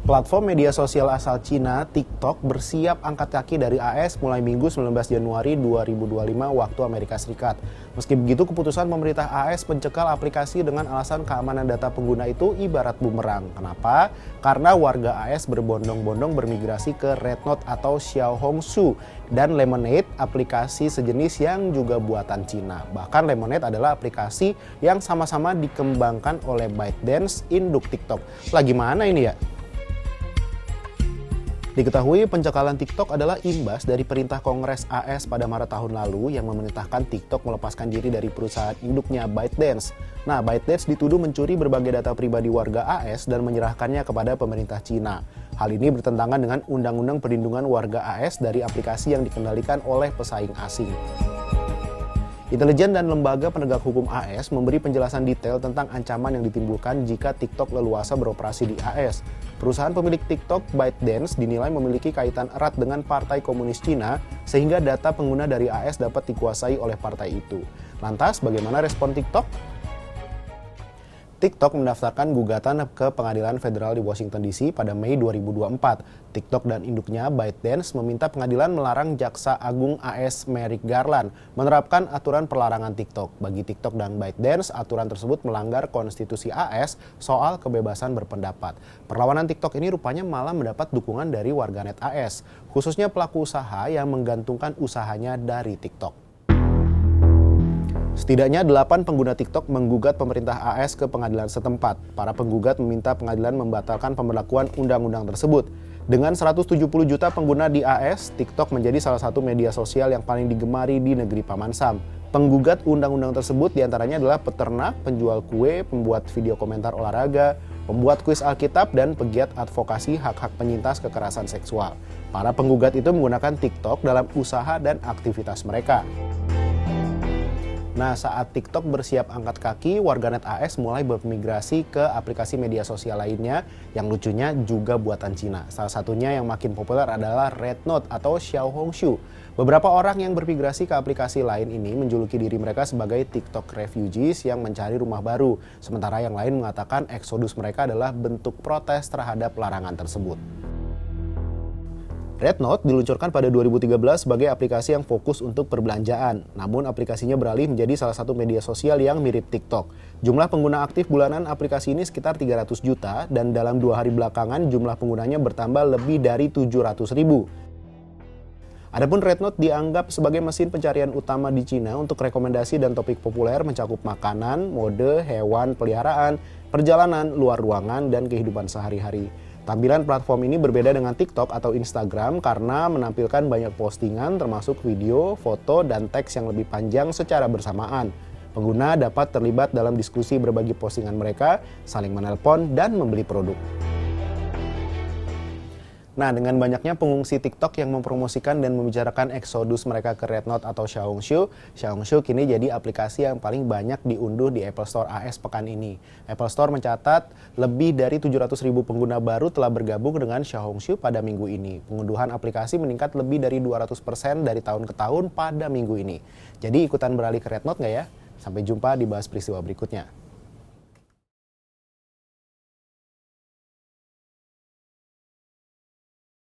Platform media sosial asal Cina, TikTok, bersiap angkat kaki dari AS mulai Minggu 19 Januari 2025 waktu Amerika Serikat. Meski begitu, keputusan pemerintah AS mencekal aplikasi dengan alasan keamanan data pengguna itu ibarat bumerang. Kenapa? Karena warga AS berbondong-bondong bermigrasi ke Rednote atau Xiaohongshu dan Lemonade, aplikasi sejenis yang juga buatan Cina. Bahkan Lemonade adalah aplikasi yang sama-sama dikembangkan oleh ByteDance, induk TikTok. Lah gimana ini ya? Diketahui pencekalan TikTok adalah imbas dari perintah Kongres AS pada Maret tahun lalu yang memerintahkan TikTok melepaskan diri dari perusahaan induknya ByteDance. Nah, ByteDance dituduh mencuri berbagai data pribadi warga AS dan menyerahkannya kepada pemerintah Cina. Hal ini bertentangan dengan Undang-Undang Perlindungan Warga AS dari aplikasi yang dikendalikan oleh pesaing asing. Intelijen dan lembaga penegak hukum AS memberi penjelasan detail tentang ancaman yang ditimbulkan jika TikTok leluasa beroperasi di AS. Perusahaan pemilik TikTok, ByteDance, dinilai memiliki kaitan erat dengan Partai Komunis Cina sehingga data pengguna dari AS dapat dikuasai oleh partai itu. Lantas, bagaimana respon TikTok? TikTok mendaftarkan gugatan ke Pengadilan Federal di Washington DC pada Mei 2024. TikTok dan induknya ByteDance meminta pengadilan melarang Jaksa Agung AS Merrick Garland menerapkan aturan perlarangan TikTok. Bagi TikTok dan ByteDance, aturan tersebut melanggar konstitusi AS soal kebebasan berpendapat. Perlawanan TikTok ini rupanya malah mendapat dukungan dari warganet AS, khususnya pelaku usaha yang menggantungkan usahanya dari TikTok. Setidaknya 8 pengguna TikTok menggugat pemerintah AS ke pengadilan setempat. Para penggugat meminta pengadilan membatalkan pemberlakuan undang-undang tersebut. Dengan 170 juta pengguna di AS, TikTok menjadi salah satu media sosial yang paling digemari di negeri Paman Sam. Penggugat undang-undang tersebut diantaranya adalah peternak, penjual kue, pembuat video komentar olahraga, pembuat kuis Alkitab, dan pegiat advokasi hak-hak penyintas kekerasan seksual. Para penggugat itu menggunakan TikTok dalam usaha dan aktivitas mereka. Nah, saat TikTok bersiap angkat kaki, warganet AS mulai bermigrasi ke aplikasi media sosial lainnya yang lucunya juga buatan Cina. Salah satunya yang makin populer adalah Rednote atau Xiaohongshu. Beberapa orang yang bermigrasi ke aplikasi lain ini menjuluki diri mereka sebagai TikTok refugees yang mencari rumah baru. Sementara yang lain mengatakan eksodus mereka adalah bentuk protes terhadap larangan tersebut. Rednote diluncurkan pada 2013 sebagai aplikasi yang fokus untuk perbelanjaan. Namun aplikasinya beralih menjadi salah satu media sosial yang mirip TikTok. Jumlah pengguna aktif bulanan aplikasi ini sekitar 300 juta dan dalam 2 hari belakangan jumlah penggunanya bertambah lebih dari 700 ribu. Adapun Rednote dianggap sebagai mesin pencarian utama di Cina untuk rekomendasi dan topik populer mencakup makanan, mode, hewan, peliharaan, perjalanan, luar ruangan, dan kehidupan sehari-hari. Tampilan platform ini berbeda dengan TikTok atau Instagram karena menampilkan banyak postingan termasuk video, foto, dan teks yang lebih panjang secara bersamaan. Pengguna dapat terlibat dalam diskusi berbagi postingan mereka, saling menelpon, dan membeli produk. Nah, dengan banyaknya pengungsi TikTok yang mempromosikan dan membicarakan eksodus mereka ke Rednote atau Xiaohongshu kini jadi aplikasi yang paling banyak diunduh di Apple Store AS pekan ini. Apple Store mencatat lebih dari 700 ribu pengguna baru telah bergabung dengan Xiaohongshu pada minggu ini. Pengunduhan aplikasi meningkat lebih dari 200% dari tahun ke tahun pada minggu ini. Jadi ikutan beralih ke Rednote nggak ya? Sampai jumpa di Bahas Peristiwa berikutnya.